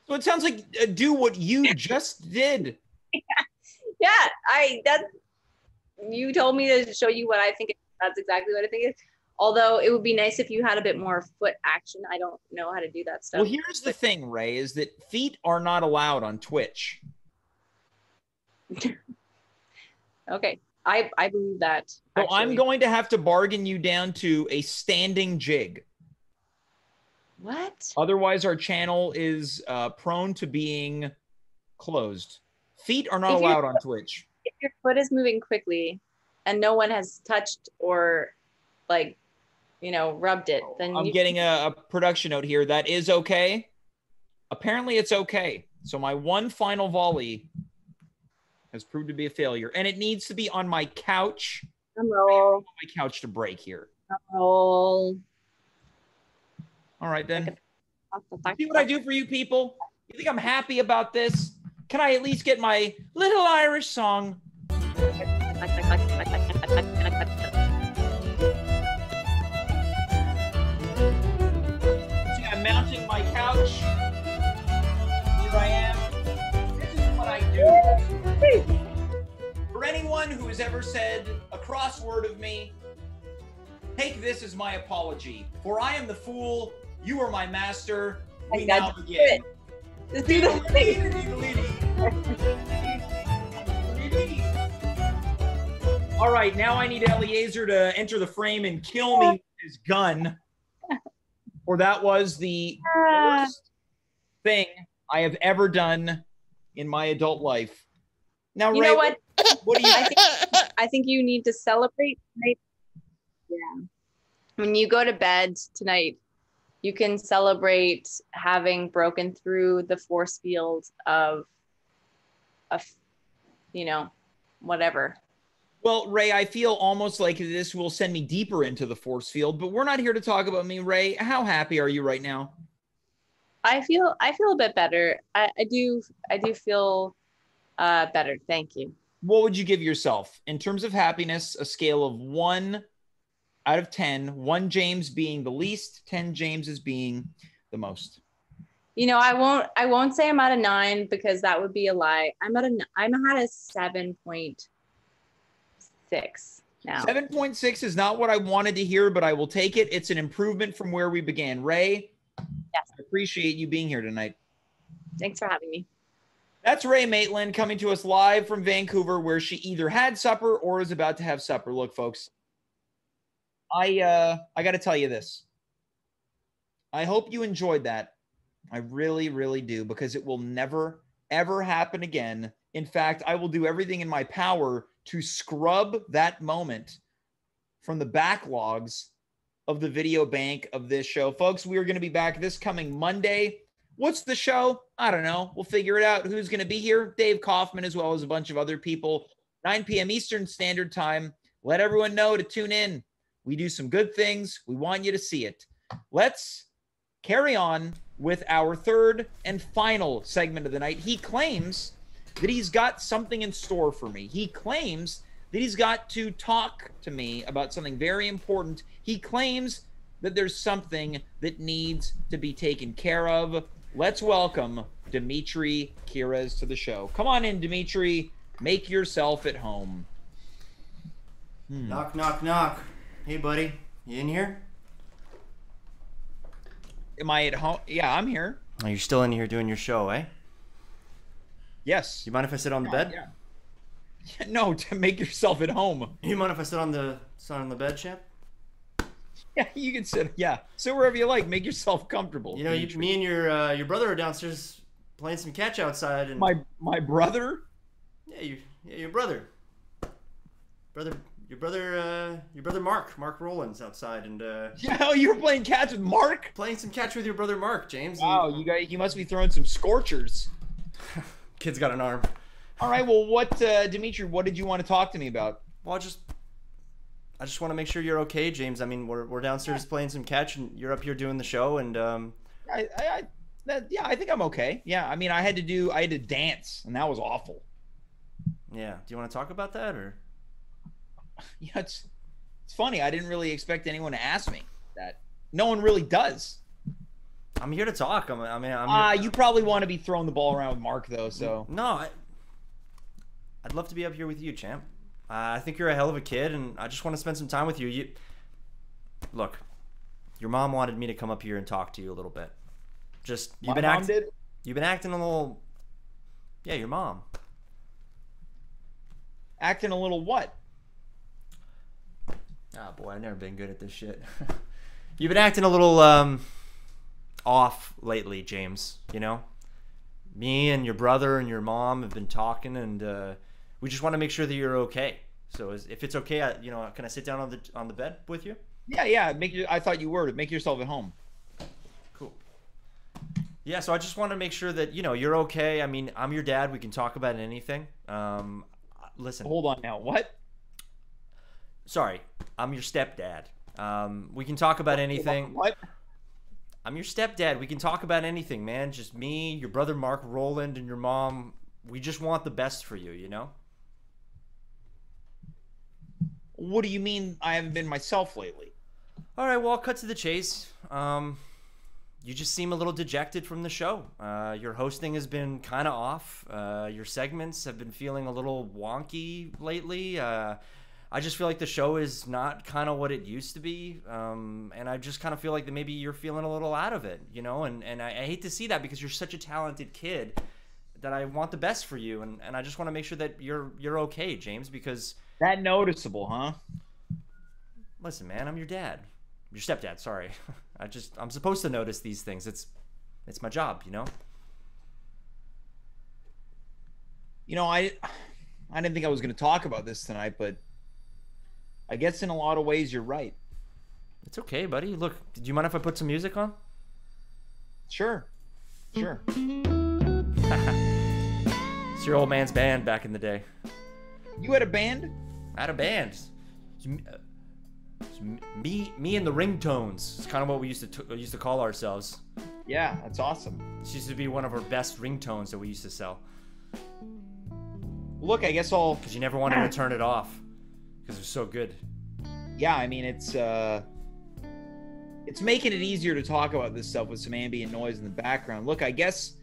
So it sounds like do what you just did. Yeah, you told me to show you what I think. That's exactly what I think it is. Although it would be nice if you had a bit more foot action. I don't know how to do that stuff. Well, here's the thing, Rae, is that feet are not allowed on Twitch. Okay, I believe that. So I'm going to have to bargain you down to a standing jig. What? Otherwise, our channel is prone to being closed. Feet are not allowed on Twitch. If your foot is moving quickly and no one has touched or like, rubbed it, then I'm getting a production note here. That is okay. Apparently it's okay. So my one final volley has proved to be a failure, and it needs to be on my couch. Roll. My couch to break here. Roll. All right, then. See what I do for you people? You think I'm happy about this? Can I at least get my little Irish song? See, I'm mounting my couch. Here I am. This is what I do. For anyone who has ever said a crossword of me, take this as my apology. For I am the fool, you are my master. We now begin. Just do the thing. All right, now I need Eliazer to enter the frame and kill me with his gun. Or that was the worst thing I have ever done in my adult life. Now, you Rae, know what? What do you? I think you need to celebrate tonight. Yeah. When you go to bed tonight, you can celebrate having broken through the force field of whatever. Well, Rae, I feel almost like this will send me deeper into the force field, but we're not here to talk about me, Rae. How happy are you right now? I feel a bit better. I do feel better. Thank you. What would you give yourself in terms of happiness? A scale of 1 out of 10, 1 James being the least, 10 James as being the most. I won't say I'm at a 9 because that would be a lie. I'm at a 7.6 now. 7.6 is not what I wanted to hear, but I will take it. It's an improvement from where we began. Rae, yes. I appreciate you being here tonight. Thanks for having me. That's Rae Maitland coming to us live from Vancouver, where she either had supper or is about to have supper. Look, folks, I got to tell you this. I hope you enjoyed that. I really, really do, because it will never, ever happen again. In fact, I will do everything in my power to scrub that moment from the backlogs of the video bank of this show. Folks, we are going to be back this coming Monday. What's the show? I don't know. We'll figure it out. Who's going to be here? Dave Kaufman, as well as a bunch of other people. 9 p.m. Eastern Standard Time. Let everyone know to tune in. We do some good things. We want you to see it. Let's carry on with our third and final segment of the night. He claims that he's got something in store for me. He claims that he's got to talk to me about something very important. He claims that there's something that needs to be taken care of. Let's welcome Dimitri Kirez to the show. Come on in, Dimitri. Make yourself at home. Knock, knock, knock. Hey, buddy. You in here? Am I at home? Yeah, I'm here. Oh, you're still in here doing your show, eh? Yes. You mind if I sit on the bed? Yeah. No, to make yourself at home. You mind if I sit on the bed, champ? Yeah, you can sit. Yeah, sit wherever you like. Make yourself comfortable. You know, me and your brother are downstairs playing some catch outside, and my brother. Yeah, your brother. your brother Mark Rowland's outside, and Yeah, you were playing catch with Mark. playing some catch with your brother Mark, James. Wow, you must be throwing some scorchers. Kid's got an arm. All right, well, what, Dimitri? What did you want to talk to me about? Well, I just want to make sure you're okay, James. I mean, we're downstairs playing some catch, and you're up here doing the show, and I think I'm okay. Yeah, I mean, I had to dance, and that was awful. Yeah. Do you want to talk about that, or? Yeah, it's funny. I didn't really expect anyone to ask me that. No one really does. I'm here to talk. I'm here. You probably want to be throwing the ball around with Mark, though. So No, I'd love to be up here with you, champ. I think you're a hell of a kid, and I just want to spend some time with you. Look, your mom wanted me to come up here and talk to you a little bit. You've been acting a little. Yeah, your mom. Acting a little what? Oh boy, I've never been good at this shit. You've been acting a little off lately, James. You know, me and your brother and your mom have been talking, and we just want to make sure that you're okay. So if it's okay, can I sit down on the bed with you? Yeah. I thought you were. Make yourself at home. Cool. Yeah, so I just want to make sure that you're okay. I mean, I'm your dad. We can talk about anything. Listen. Hold on now. What? Sorry, I'm your stepdad. We can talk about anything. What? I'm your stepdad. We can talk about anything, man. Just me, your brother Mark Rowland, and your mom. We just want the best for you, you know? What do you mean I haven't been myself lately? All right, well, I'll cut to the chase. You just seem a little dejected from the show. Your hosting has been kind of off. Your segments have been feeling a little wonky lately. I just feel like the show is not kind of what it used to be. And I just kind of feel like that maybe you're feeling a little out of it, you know? And I hate to see that because you're such a talented kid that I want the best for you. And I just want to make sure that you're okay, James, because... That noticeable, huh? Listen, man, I'm your dad. Your stepdad, sorry. I'm supposed to notice these things. It's my job, you know? I didn't think I was going to talk about this tonight, but I guess in a lot of ways you're right. It's okay, buddy. Look, do you mind if I put some music on? Sure. It's your old man's band back in the day. You had a band? I had a band. Me and the ringtones. It's kind of what we used to call ourselves. Yeah, that's awesome. This used to be one of our best ringtones that we used to sell. Look, I guess I'll... Because you never wanted to turn it off. Because it was so good. Yeah, I mean, it's making it easier to talk about this stuff with some ambient noise in the background. Look, I guess...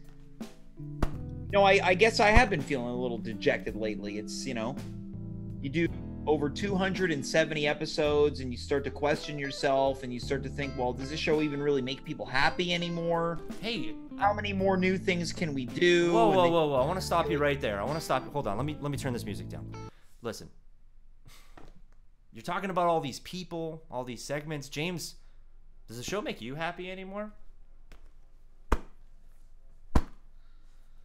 I guess I have been feeling a little dejected lately. It's, you do over 270 episodes and you start to question yourself and you start to think, well, does this show even really make people happy anymore? Hey, how many more new things can we do? Whoa. I want to stop you right there. Hold on. Let me turn this music down. Listen. You're talking about all these people, all these segments. James, does the show make you happy anymore?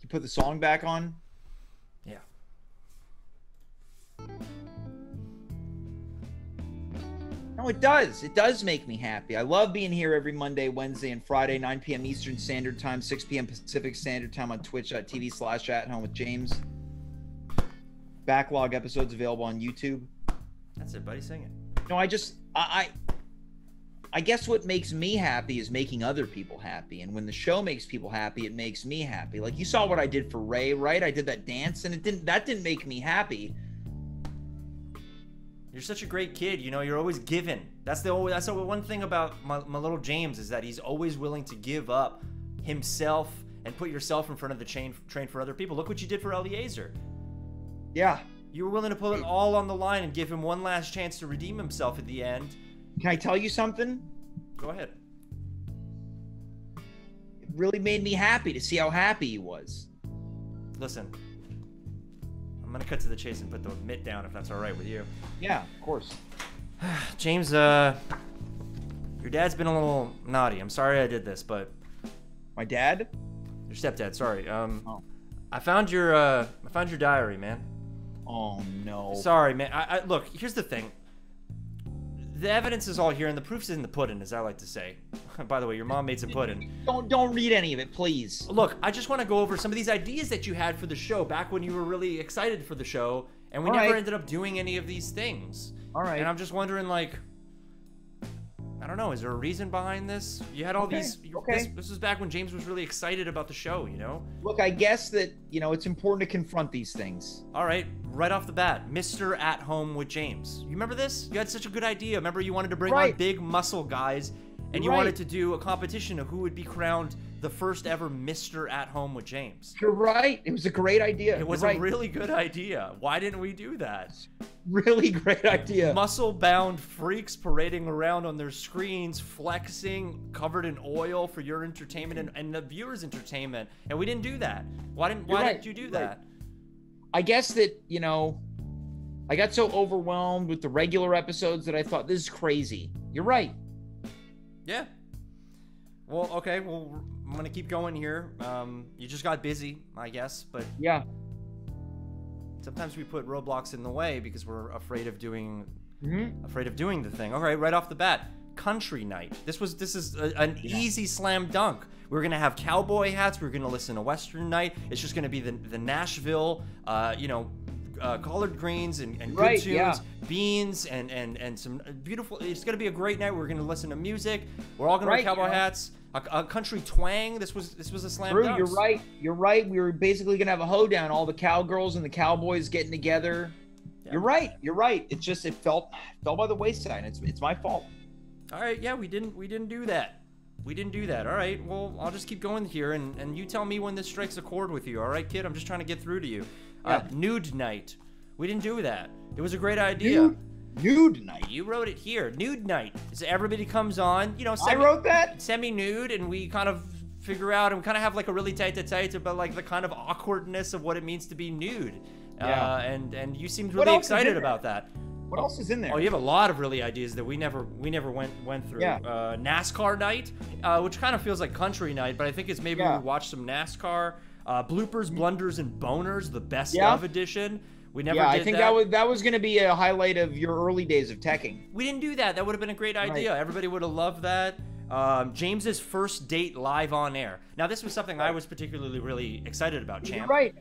You put the song back on? Yeah. No, it does. It does make me happy. I love being here every Monday, Wednesday, and Friday, 9 p.m. Eastern Standard Time, 6 p.m. Pacific Standard Time on twitch.tv/@home-with-James. Backlog episodes available on YouTube. That's it, buddy. Sing it. No, I guess what makes me happy is making other people happy. And when the show makes people happy, it makes me happy. Like you saw what I did for Rae, right? I did that dance and that didn't make me happy. You're such a great kid, you're always giving. That's the one thing about my little James is that he's always willing to give up himself and put yourself in front of the train for other people. Look what you did for Eliazer. Yeah. You were willing to put it all on the line and give him one last chance to redeem himself at the end. Can I tell you something? Go ahead. It really made me happy to see how happy he was. Listen, I'm going to cut to the chase and put the mitt down if that's all right with you. Yeah, of course. James, your dad's been a little naughty. I'm sorry I did this, but... My dad? Your stepdad, sorry. I found your diary, man. Oh no. Sorry, man. I look. Here's the thing. The evidence is all here, and the proof's in the pudding, as I like to say. By the way, your mom made some pudding. Don't read any of it, please. Look, I just want to go over some of these ideas that you had for the show back when you were really excited for the show, and we never ended up doing any of these things. All right. And I'm just wondering, like, I don't know, is there a reason behind this? You had all these. This was back when James was really excited about the show, you know? Look, I guess that, you know, it's important to confront these things. All right, right off the bat, Mr. At Home with James. You remember this? You had such a good idea. Remember you wanted to bring on big muscle guys, and you wanted to do a competition of who would be crowned the first ever Mr. At Home with James. You're right. It was a great idea. It was a really good idea. Why didn't we do that? Really great idea. Muscle-bound freaks parading around on their screens, flexing, covered in oil for your entertainment and the viewers' entertainment. And we didn't do that. Why didn't you do that? I guess that, you know, I got so overwhelmed with the regular episodes that I thought, this is crazy. You're right. Yeah. Well, okay. Well, I'm going to keep going here. You just got busy, I guess. But yeah. Sometimes we put roadblocks in the way because we're afraid of doing the thing. All right, right off the bat, country night. This is an easy slam dunk. We're gonna have cowboy hats. We're gonna listen to Western night. It's just gonna be the Nashville, collard greens and good tunes, beans and some beautiful. It's gonna be a great night. We're gonna listen to music. We're all gonna wear cowboy hats. A country twang. This was a slam dunk. You're right. We were basically gonna have a hoedown. All the cowgirls and the cowboys getting together. Yeah. You're right. It's just it fell by the wayside. It's my fault. All right. Yeah, we didn't do that. We didn't do that. All right. Well, I'll just keep going here, and you tell me when this strikes a chord with you. All right, kid. I'm just trying to get through to you. Nude night. We didn't do that. It was a great idea. Nude night. You wrote it here. Nude night. So everybody comes on. You know, I wrote that. Semi-nude, and we kind of figure out and kind of have like a really tight about like the kind of awkwardness of what it means to be nude. Yeah. And you seemed really excited about that. What else is in there? Oh, you have a lot of really ideas that we never went through. Yeah. NASCAR night, which kind of feels like country night, but I think it's maybe we watch some NASCAR. Bloopers, blunders, and boners, the best of edition. We never did I think that was going to be a highlight of your early days of teching. We didn't do that. That would have been a great idea. Right. Everybody would have loved that. James's first date live on air. Now, this was something I was particularly really excited about, Champ. You're right.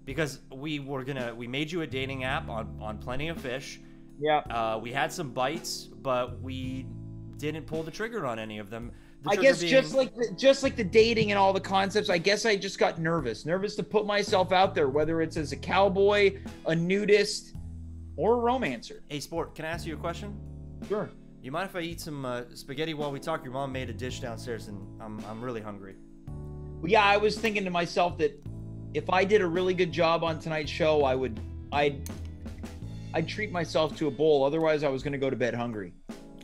Because we made you a dating app on Plenty of Fish. Yeah. We had some bites, but we didn't pull the trigger on any of them. I guess just like the dating and all the concepts, I guess I just got nervous to put myself out there, whether it's as a cowboy, a nudist, or a romancer. Hey, Sport, can I ask you a question? Sure. You mind if I eat some spaghetti while we talk? Your mom made a dish downstairs, and I'm really hungry. Well, yeah, I was thinking to myself that if I did a really good job on tonight's show, I'd treat myself to a bowl. Otherwise, I was going to go to bed hungry.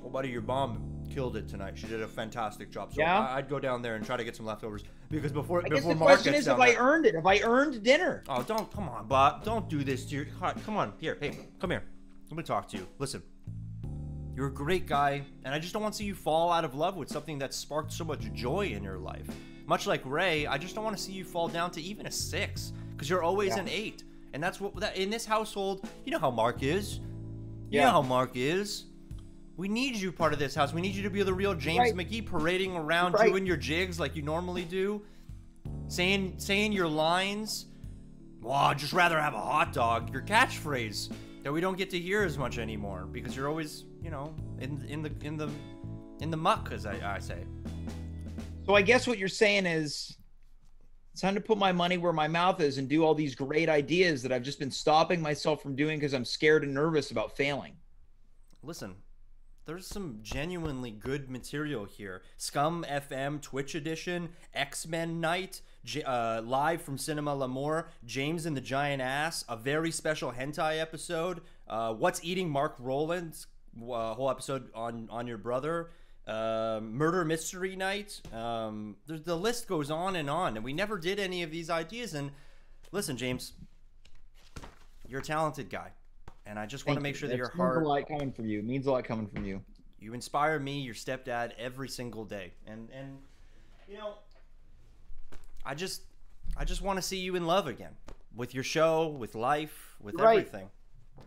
Well, buddy, your mom killed it tonight. She did a fantastic job. So yeah? I'd go down there and try to get some leftovers because before the Mark question gets is down if there, I earned it. If I earned dinner. Oh, come on, Bob. Don't do this to your come on. Here, hey, come here. Let me talk to you. Listen. You're a great guy, and I just don't want to see you fall out of love with something that sparked so much joy in your life. Much like Ray, I just don't want to see you fall down to even a 6 because you're always an 8. And that's what in this household, you know how Mark is. You know how Mark is. We need you part of this house. We need you to be the real James McGee, parading around doing your jigs like you normally do, saying your lines. Well, I'd just rather have a hot dog. Your catchphrase that we don't get to hear as much anymore because you're always, you know, in the muck, as I say. So I guess what you're saying is it's time to put my money where my mouth is and do all these great ideas that I've just been stopping myself from doing because I'm scared and nervous about failing. Listen, there's some genuinely good material here. Scum FM Twitch edition, X-Men night, live from Cinema L'Amour, James and the Giant Ass, a very special hentai episode, What's Eating Mark Rowland's whole episode on your brother, murder mystery night. The list goes on, and we never did any of these ideas. And listen, James, you're a talented guy. And I just want to make sure that your heart means a lot coming from you. It means a lot coming from you. You inspire me, your stepdad, every single day. And you know, I just want to see you in love again. with your show, with life, with Right. everything.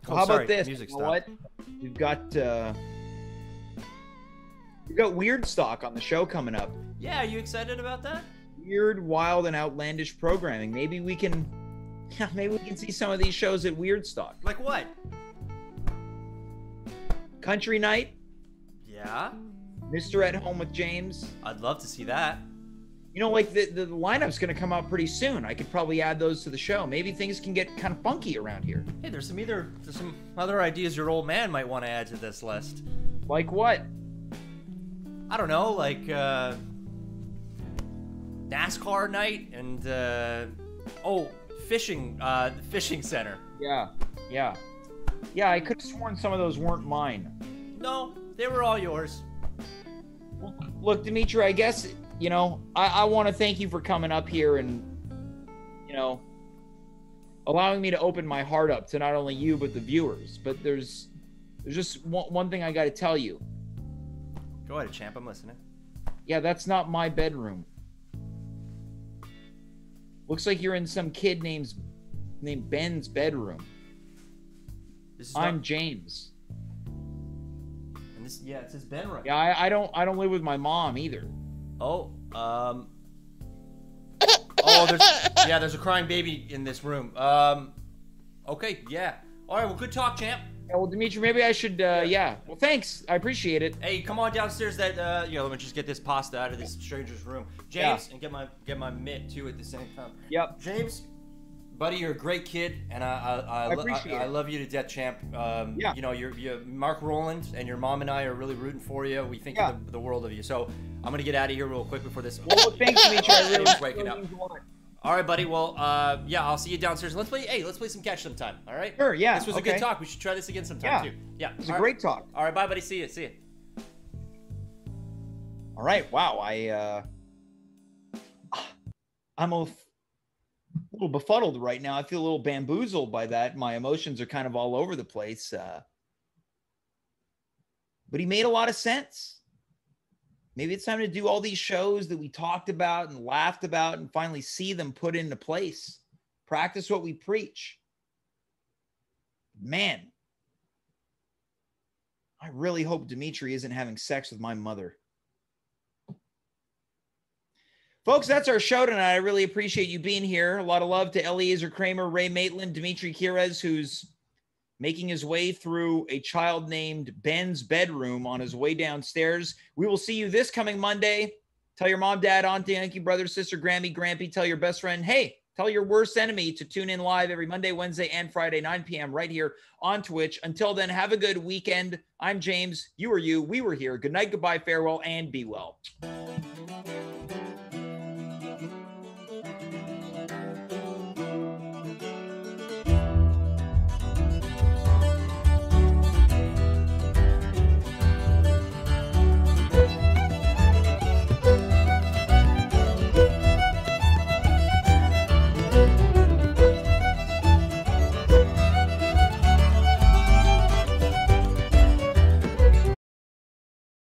Well, how sorry, about this? music You know stopped. what? We've got Weird Stock on the show coming up. Yeah, are you excited about that? Weird, wild, and outlandish programming. Maybe we can see some of these shows at Weird Stock. Like what? Country Night, Yeah, Mr. At Home with James. I'd love to see that. You know, like the lineup's going to come out pretty soon. I could probably add those to the show. Maybe things can get kind of funky around here. Hey, there's some other ideas your old man might want to add to this list. Like what? I don't know, like NASCAR night and fishing center. Yeah. I could have sworn some of those weren't mine. No, they were all yours. Look, Dimitri, I guess, you know, I want to thank you for coming up here and, you know, allowing me to open my heart up to not only you, but the viewers. But there's just one thing I got to tell you. Go ahead, champ. I'm listening. Yeah, that's not my bedroom. Looks like you're in some kid named Ben's bedroom. I'm James. And this, yeah, it says Ben right. Yeah, I don't live with my mom either. There's a crying baby in this room. Okay, yeah. All right, well, good talk, champ. Yeah, well, Dimitri, maybe I should, yeah. Well, thanks. I appreciate it. Hey, come on downstairs. Let me just get this pasta out of this stranger's room, James, and get my mitt too at the same time. Yep. James, buddy, you're a great kid, and I love you to death, champ. Yeah. You know, you're Mark Rowland, and your mom and I are really rooting for you. We think the world of you. So I'm gonna get out of here real quick before this. Well, thanks, Dimitri. I really waking up. All right, buddy. Well, I'll see you downstairs. Let's play some catch sometime. All right. Sure. Yeah. This was a good talk. We should try this again sometime too. Yeah. It was a great talk. All right, bye, buddy. See you. All right. Wow. I'm a little befuddled right now. I feel a little bamboozled by that. My emotions are kind of all over the place. But he made a lot of sense. Maybe it's time to do all these shows that we talked about and laughed about and finally see them put into place. Practice what we preach. Man, I really hope Dimitri isn't having sex with my mother. Folks, that's our show tonight. I really appreciate you being here. A lot of love to Eliazer Kramer, Rae Maitland, Dimitri Kirez, who's making his way through a child named Ben's bedroom on his way downstairs. We will see you this coming Monday. Tell your mom, dad, auntie, uncle, brother, sister, Grammy, Grampy. Tell your best friend, hey, tell your worst enemy to tune in live every Monday, Wednesday, and Friday, 9 p.m. right here on Twitch. Until then, have a good weekend. I'm James. You are you. We were here. Good night, goodbye, farewell, and be well.